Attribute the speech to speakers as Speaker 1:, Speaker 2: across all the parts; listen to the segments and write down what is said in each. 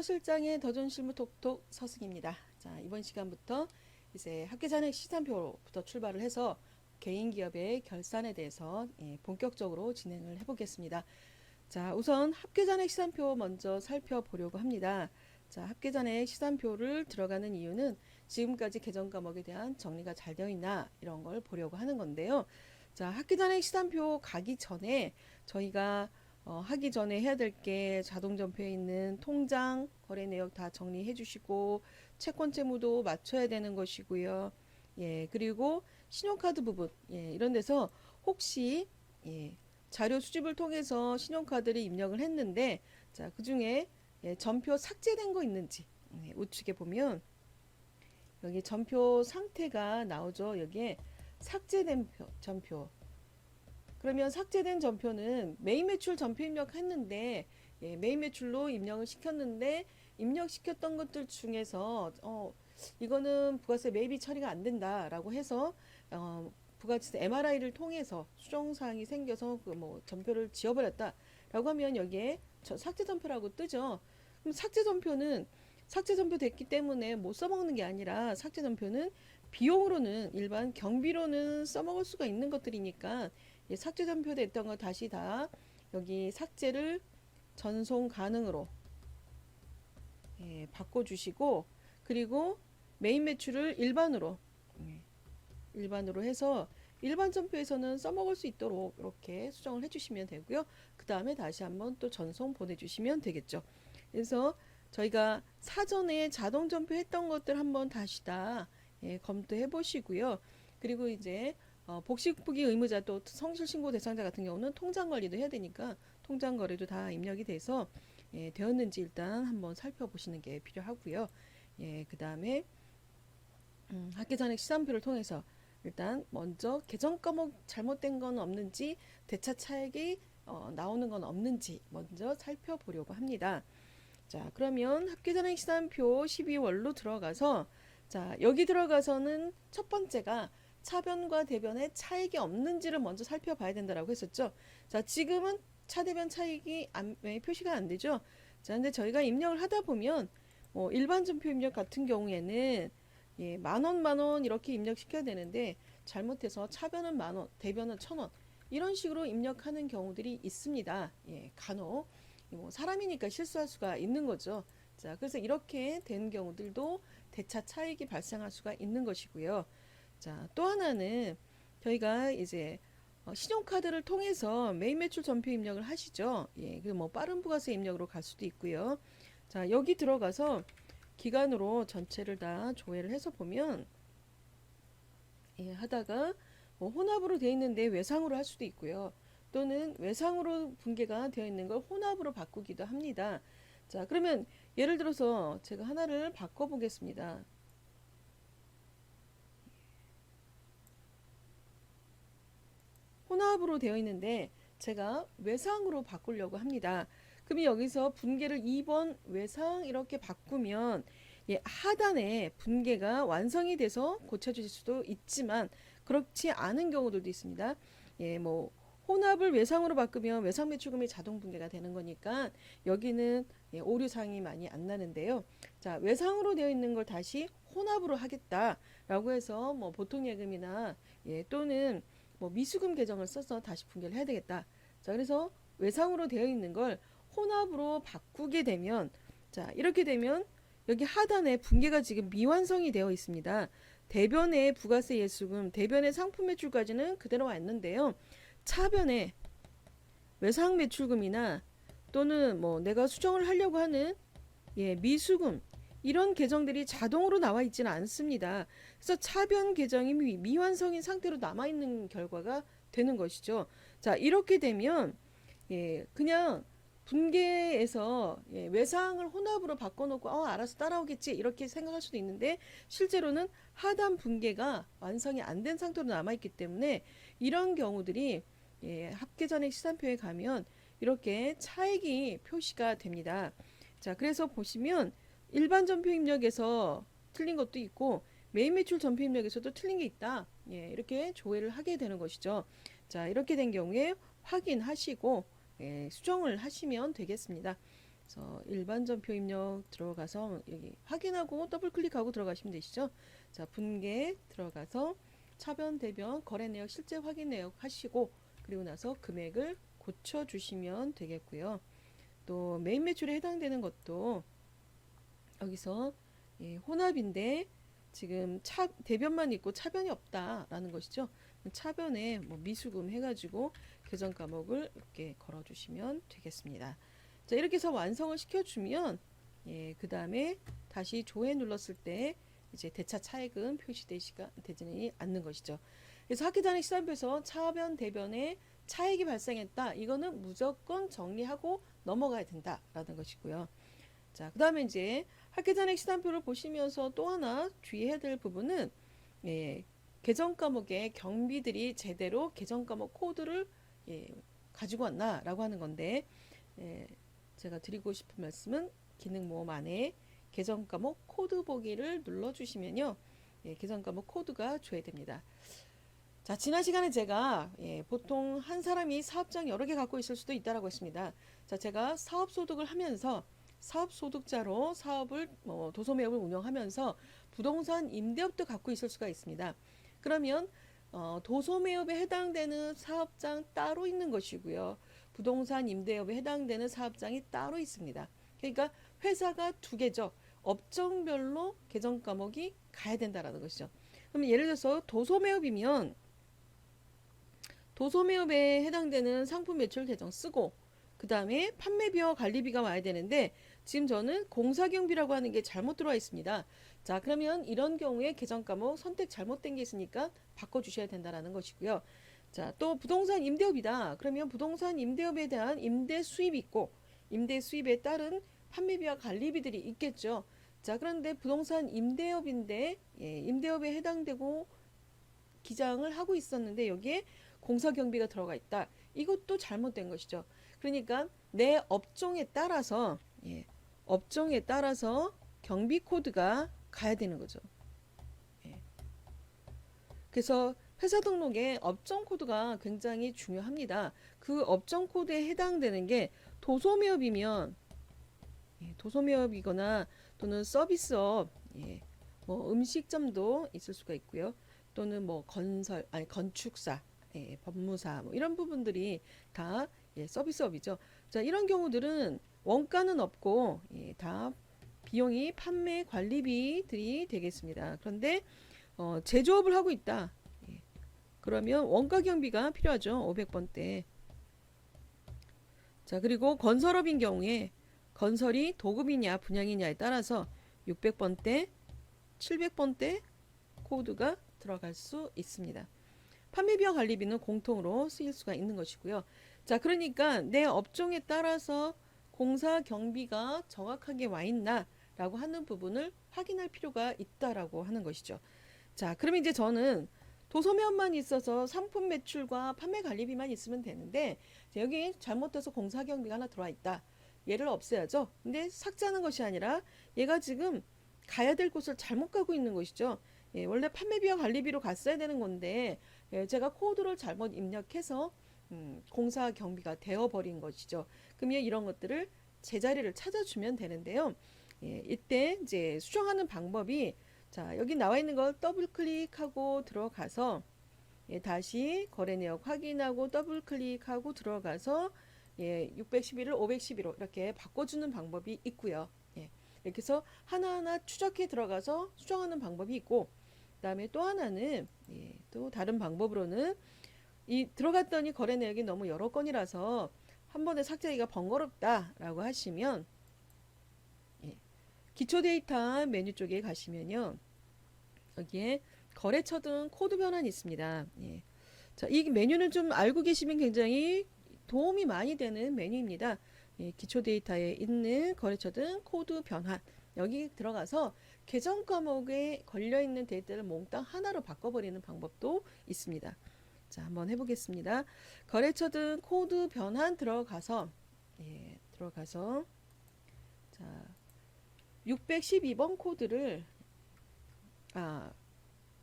Speaker 1: 서실장의 더존실무 톡톡 서승입니다. 자, 이번 시간부터 이제 학계잔액 시산표부터 출발을 해서 개인 기업의 결산에 대해서 본격적으로 진행을 해보겠습니다. 자, 우선 합계잔액 시산표 먼저 살펴보려고 합니다. 자, 합계잔액 시산표를 들어가는 이유는 지금까지 개정 과목에 대한 정리가 잘 되어 있나 이런 걸 보려고 하는 건데요. 자, 합계잔액 시산표 가기 전에 저희가 하기 전에 해야 될 게 자동점표에 있는 통장, 거래 내역 다 정리해 주시고 채권 채무도 맞춰야 되는 것이고요. 예, 그리고 신용카드 부분, 예, 이런 데서 혹시 자료 수집을 통해서 신용카드를 입력을 했는데 자, 그중에 전표 삭제된 거 있는지 우측에 보면 여기 전표 상태가 나오죠. 여기에 삭제된 전표. 그러면 삭제된 전표는 메인 매출 전표 입력했는데 메인 매출로 입력을 시켰는데 입력시켰던 것들 중에서 이거는 부가세 매입이 처리가 안 된다라고 해서 부가세 MRI를 통해서 수정사항이 생겨서 그 뭐 전표를 지워버렸다라고 하면 여기에 삭제 전표라고 뜨죠. 그럼 삭제 전표는 삭제 전표 됐기 때문에 못 써먹는 게 아니라 삭제 전표는 비용으로는 일반 경비로는 써먹을 수가 있는 것들이니까 삭제 전표 됐던 거 다시 다 여기 삭제를 전송 가능으로 바꿔주시고 그리고 메인 매출을 일반으로 해서 일반 전표에서는 써먹을 수 있도록 이렇게 수정을 해주시면 되고요. 그 다음에 다시 한번 또 전송 보내주시면 되겠죠. 그래서 저희가 사전에 자동 전표했던 것들 한번 다시 다 검토해 보시고요. 그리고 이제 복식부기 의무자 또 성실신고 대상자 같은 경우는 통장 관리도 해야 되니까 통장 거래도 다 입력이 돼서 되었는지 일단 한번 살펴보시는 게 필요하고요. 그 다음에 학계잔액 시산표를 통해서 일단 먼저 개정 과목 잘못된 건 없는지 대차 차액이 나오는 건 없는지 먼저 살펴보려고 합니다. 자, 그러면 합계잔액 시산표 12월로 들어가서 자, 여기 들어가서는 첫 번째가 차변과 대변에 차익이 없는지를 먼저 살펴봐야 된다라고 했었죠. 자, 지금은 차대변 차익이 표시가 안 되죠. 자, 근데 저희가 입력을 하다 보면 일반 전표 입력 같은 경우에는 만원 이렇게 입력시켜야 되는데 잘못해서 차변은 만원, 대변은 1,000원 이런 식으로 입력하는 경우들이 있습니다. 간혹 사람이니까 실수할 수가 있는 거죠. 자, 그래서 이렇게 된 경우들도 대차 차익이 발생할 수가 있는 것이고요. 자, 또 하나는 저희가 이제 신용카드를 통해서 메인 매출 전표 입력을 하시죠. 그 뭐 빠른 부가세 입력으로 갈 수도 있고요. 자, 여기 들어가서 기간으로 전체를 다 조회를 해서 보면 하다가 뭐 혼합으로 되어 있는데 외상으로 할 수도 있고요. 또는 외상으로 분계가 되어 있는 걸 혼합으로 바꾸기도 합니다. 자, 그러면 예를 들어서 제가 하나를 바꿔 보겠습니다. 혼합으로 되어 있는데 제가 외상으로 바꾸려고 합니다. 그러면 여기서 분계를 2번 외상 이렇게 바꾸면 하단에 분계가 완성이 돼서 고쳐질 수도 있지만 그렇지 않은 경우들도 있습니다. 뭐 혼합을 외상으로 바꾸면 외상 매출금이 자동 분계가 되는 거니까 여기는 오류사항이 많이 안 나는데요. 자, 외상으로 되어 있는 걸 다시 혼합으로 하겠다라고 해서 뭐 보통 예금이나 또는 뭐 미수금 계정을 써서 다시 분계를 해야 되겠다. 자, 그래서 외상으로 되어 있는 걸 혼합으로 바꾸게 되면 자, 이렇게 되면 여기 하단에 분계가 지금 미완성이 되어 있습니다. 대변의 부가세 예수금, 대변의 상품 매출까지는 그대로 왔는데요. 차변에 외상 매출금이나 또는 뭐 내가 수정을 하려고 하는 미수금 이런 계정들이 자동으로 나와 있지는 않습니다. 그래서 차변 계정이 미완성인 상태로 남아 있는 결과가 되는 것이죠. 자, 이렇게 되면 그냥 분계에서 외상을 혼합으로 바꿔놓고 알아서 따라오겠지 이렇게 생각할 수도 있는데 실제로는 하단 분계가 완성이 안 된 상태로 남아있기 때문에 이런 경우들이 합계잔액 시산표에 가면 이렇게 차익이 표시가 됩니다. 자, 그래서 보시면 일반 전표 입력에서 틀린 것도 있고 메인 매출 전표 입력에서도 틀린 게 있다. 이렇게 조회를 하게 되는 것이죠. 자, 이렇게 된 경우에 확인하시고 수정을 하시면 되겠습니다. 그래서 일반 전표 입력 들어가서 여기 확인하고 더블 클릭하고 들어가시면 되시죠. 자, 분계 들어가서 차변, 대변, 거래 내역, 실제 확인 내역 하시고 그리고 나서 금액을 고쳐 주시면 되겠고요. 또 메인 매출에 해당되는 것도 여기서 혼합인데 지금 대변만 있고 차변이 없다라는 것이죠. 차변에 뭐 미수금 해가지고 계정 과목을 이렇게 걸어주시면 되겠습니다. 자, 이렇게 해서 완성을 시켜주면 그 다음에 다시 조회 눌렀을 때 이제 대차 차액은 표시되지 않는 것이죠. 그래서 학기단의 시산표에서 차변 대변에 차액이 발생했다. 이거는 무조건 정리하고 넘어가야 된다라는 것이고요. 자, 그 다음에 이제 학기단의 시산표를 보시면서 또 하나 주의해야 될 부분은 계정 과목의 경비들이 제대로 계정 과목 코드를 가지고 왔나라고 하는 건데 제가 드리고 싶은 말씀은 기능 모음 안에 계정 과목 코드 보기를 눌러주시면요, 계정 과목 코드가 조회됩니다. 자, 지난 시간에 제가 보통 한 사람이 사업장 여러 개 갖고 있을 수도 있다라고 했습니다. 자, 제가 사업소득을 하면서 사업소득자로 사업을 도소매업을 운영하면서 부동산 임대업도 갖고 있을 수가 있습니다. 그러면 도소매업에 해당되는 사업장 따로 있는 것이고요. 부동산 임대업에 해당되는 사업장이 따로 있습니다. 그러니까 회사가 두 개죠. 업종별로 계정 과목이 가야 된다라는 것이죠. 그럼 예를 들어서 도소매업이면 도소매업에 해당되는 상품 매출 계정 쓰고 그 다음에 판매비와 관리비가 와야 되는데 지금 저는 공사경비라고 하는 게 잘못 들어와 있습니다. 자, 그러면 이런 경우에 계정 과목 선택 잘못된 게 있으니까 바꿔주셔야 된다는 것이고요. 자, 또 부동산 임대업이다. 그러면 부동산 임대업에 대한 임대 수입이 있고 임대 수입에 따른 판매비와 관리비들이 있겠죠. 자, 그런데 부동산 임대업인데 임대업에 해당되고 기장을 하고 있었는데 여기에 공사경비가 들어가 있다. 이것도 잘못된 것이죠. 그러니까 내 업종에 따라서 업종에 따라서 경비 코드가 가야 되는 거죠. 그래서 회사 등록에 업종 코드가 굉장히 중요합니다. 그 업종 코드에 해당되는 게 도소매업이면 도소매업이거나 또는 서비스업, 뭐 음식점도 있을 수가 있고요. 또는 뭐 건축사, 법무사 뭐 이런 부분들이 다 서비스업이죠. 자, 이런 경우들은 원가는 없고 다 비용이 판매 관리비들이 되겠습니다. 그런데 제조업을 하고 있다. 그러면 원가 경비가 필요하죠. 500번대. 자, 그리고 건설업인 경우에 건설이 도급이냐 분양이냐에 따라서 600번대, 700번대 코드가 들어갈 수 있습니다. 판매비와 관리비는 공통으로 쓰일 수가 있는 것이고요. 자, 그러니까 내 업종에 따라서 공사 경비가 정확하게 와 있나 라고 하는 부분을 확인할 필요가 있다라고 하는 것이죠. 자, 그러면 이제 저는 도소매업만 있어서 상품 매출과 판매 관리비만 있으면 되는데 여기 잘못해서 공사 경비가 하나 들어와 있다. 얘를 없애야죠. 근데 삭제하는 것이 아니라 얘가 지금 가야 될 곳을 잘못 가고 있는 것이죠. 원래 판매비와 관리비로 갔어야 되는 건데 제가 코드를 잘못 입력해서 공사 경비가 되어버린 것이죠. 그러면 이런 것들을 제자리를 찾아주면 되는데요. 이때 이제 수정하는 방법이 자, 여기 나와 있는 걸 더블 클릭하고 들어가서 다시 거래 내역 확인하고 더블 클릭하고 들어가서 611을 512로 이렇게 바꿔주는 방법이 있고요. 이렇게 해서 하나하나 추적해 들어가서 수정하는 방법이 있고 그 다음에 또 하나는 또 다른 방법으로는 이 들어갔더니 거래 내역이 너무 여러 건이라서 한 번에 삭제하기가 번거롭다라고 하시면 기초 데이터 메뉴 쪽에 가시면요. 여기에 거래처 등 코드 변환이 있습니다. 자, 이 메뉴는 좀 알고 계시면 굉장히 도움이 많이 되는 메뉴입니다. 기초 데이터에 있는 거래처 등 코드 변환. 여기 들어가서 계정 과목에 걸려있는 데이터를 몽땅 하나로 바꿔버리는 방법도 있습니다. 자, 한번 해보겠습니다. 거래처 등 코드 변환 들어가서 자, 612번 코드를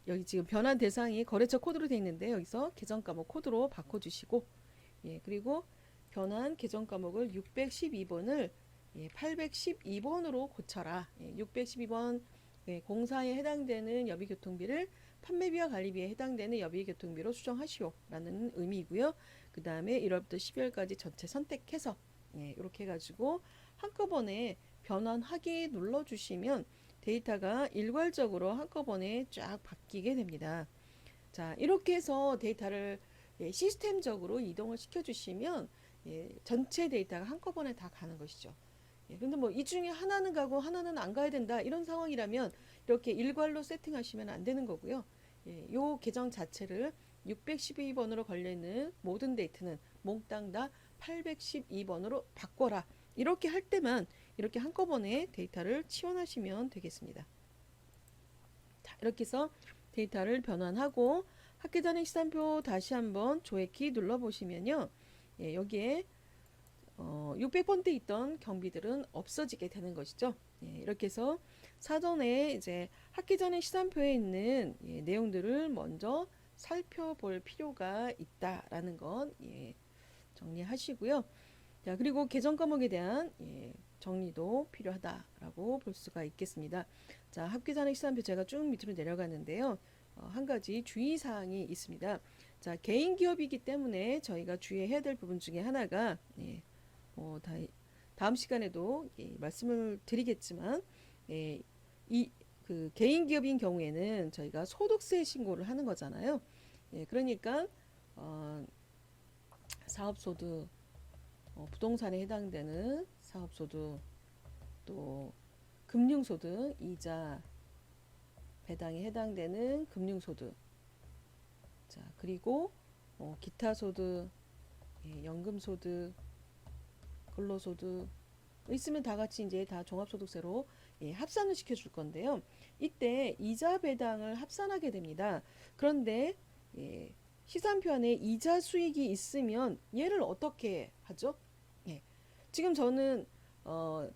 Speaker 1: 여기 지금 변환 대상이 거래처 코드로 되어 있는데 여기서 계정 과목 코드로 바꿔주시고 그리고 변환 계정 과목을 612번을 812번으로 고쳐라. 612번 공사에 해당되는 여비교통비를 판매비와 관리비에 해당되는 여비교통비로 수정하시오 라는 의미이고요. 그 다음에 1월부터 12월까지 전체 선택해서 이렇게 해가지고 한꺼번에 변환하기 눌러주시면 데이터가 일괄적으로 한꺼번에 쫙 바뀌게 됩니다. 자, 이렇게 해서 데이터를 시스템적으로 이동을 시켜주시면 전체 데이터가 한꺼번에 다 가는 것이죠. 근데 뭐 이 중에 하나는 가고 하나는 안 가야 된다 이런 상황이라면 이렇게 일괄로 세팅하시면 안 되는 거고요. 요 계정 자체를 612번으로 걸려있는 모든 데이터는 몽땅 다 812번으로 바꿔라. 이렇게 할 때만 이렇게 한꺼번에 데이터를 치환하시면 되겠습니다. 자, 이렇게 해서 데이터를 변환하고 학기 전에 시산표 다시 한번 조회키 눌러보시면요. 여기에 600번대 있던 경비들은 없어지게 되는 것이죠. 이렇게 해서 사전에 이제 학기 전에 시산표에 있는 내용들을 먼저 살펴볼 필요가 있다라는 건 정리하시고요. 자, 그리고 개정 과목에 대한 정리도 필요하다라고 볼 수가 있겠습니다. 자, 학기 전에 시산표 제가 쭉 밑으로 내려가는데요. 한 가지 주의사항이 있습니다. 자, 개인 기업이기 때문에 저희가 주의해야 될 부분 중에 하나가 다음 시간에도 말씀을 드리겠지만 그 개인 기업인 경우에는 저희가 소득세 신고를 하는 거잖아요. 그러니까 사업소득, 부동산에 해당되는 사업소득, 또 금융소득, 이자 배당에 해당되는 금융소득, 자, 그리고 기타 소득, 연금소득, 근로소득 있으면 다 같이 이제 다 종합소득세로 합산을 시켜줄 건데요. 이때 이자 배당을 합산하게 됩니다. 그런데 시산표 안에 이자 수익이 있으면 얘를 어떻게 하죠? 지금 저는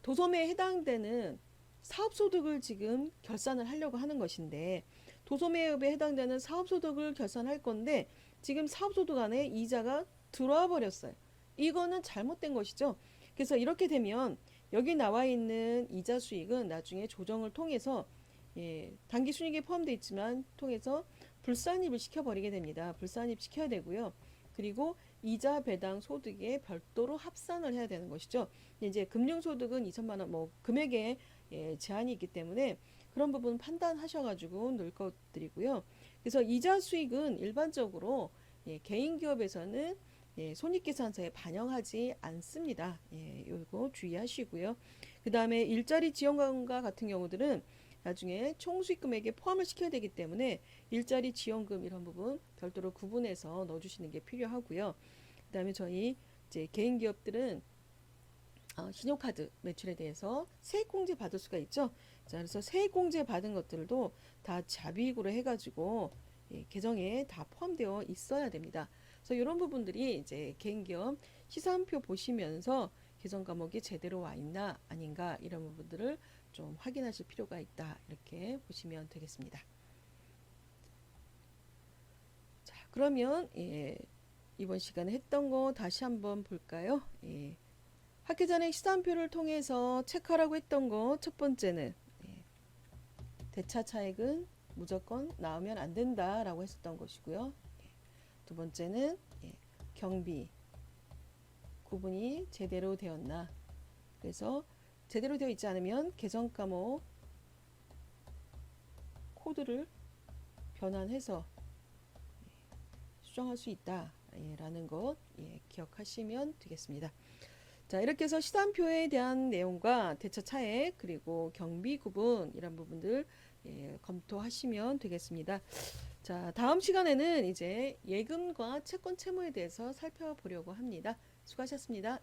Speaker 1: 도소매에 해당되는 사업소득을 지금 결산을 하려고 하는 것인데 도소매업에 해당되는 사업소득을 결산할 건데 지금 사업소득 안에 이자가 들어와 버렸어요. 이거는 잘못된 것이죠. 그래서 이렇게 되면 여기 나와 있는 이자 수익은 나중에 조정을 통해서 단기 순이익에 포함되어 있지만 통해서 불산입을 시켜버리게 됩니다. 불산입 시켜야 되고요. 그리고 이자 배당 소득에 별도로 합산을 해야 되는 것이죠. 이제 금융소득은 2천만 원 뭐 금액에 제한이 있기 때문에 그런 부분 판단하셔가지고 넣을 것들이고요. 그래서 이자 수익은 일반적으로 개인 기업에서는 손익계산서에 반영하지 않습니다. 이거 주의하시고요. 그 다음에 일자리 지원금과 같은 경우들은 나중에 총수익 금액에 포함을 시켜야 되기 때문에 일자리 지원금 이런 부분 별도로 구분해서 넣어주시는 게 필요하고요. 그 다음에 저희 이제 개인 기업들은 신용카드 매출에 대해서 세액공제 받을 수가 있죠. 자, 그래서 세액공제 받은 것들도 다 잡이익으로 해가지고 계정에 다 포함되어 있어야 됩니다. 그래서 이런 부분들이 이제 개인기업 시산표 보시면서 계정 과목이 제대로 와 있나 아닌가 이런 부분들을 좀 확인하실 필요가 있다. 이렇게 보시면 되겠습니다. 자, 그러면 이번 시간에 했던 거 다시 한번 볼까요? 학기 전에 시산표를 통해서 체크하라고 했던 거 첫 번째는 대차 차익은 무조건 나오면 안 된다라고 했었던 것이고요. 두 번째는 경비 구분이 제대로 되었나. 그래서 제대로 되어 있지 않으면 계정 과목 코드를 변환해서 수정할 수 있다라는 것 기억하시면 되겠습니다. 자, 이렇게 해서 시산표에 대한 내용과 대차 차액 그리고 경비 구분 이런 부분들 검토하시면 되겠습니다. 자, 다음 시간에는 이제 예금과 채권 채무에 대해서 살펴보려고 합니다. 수고하셨습니다.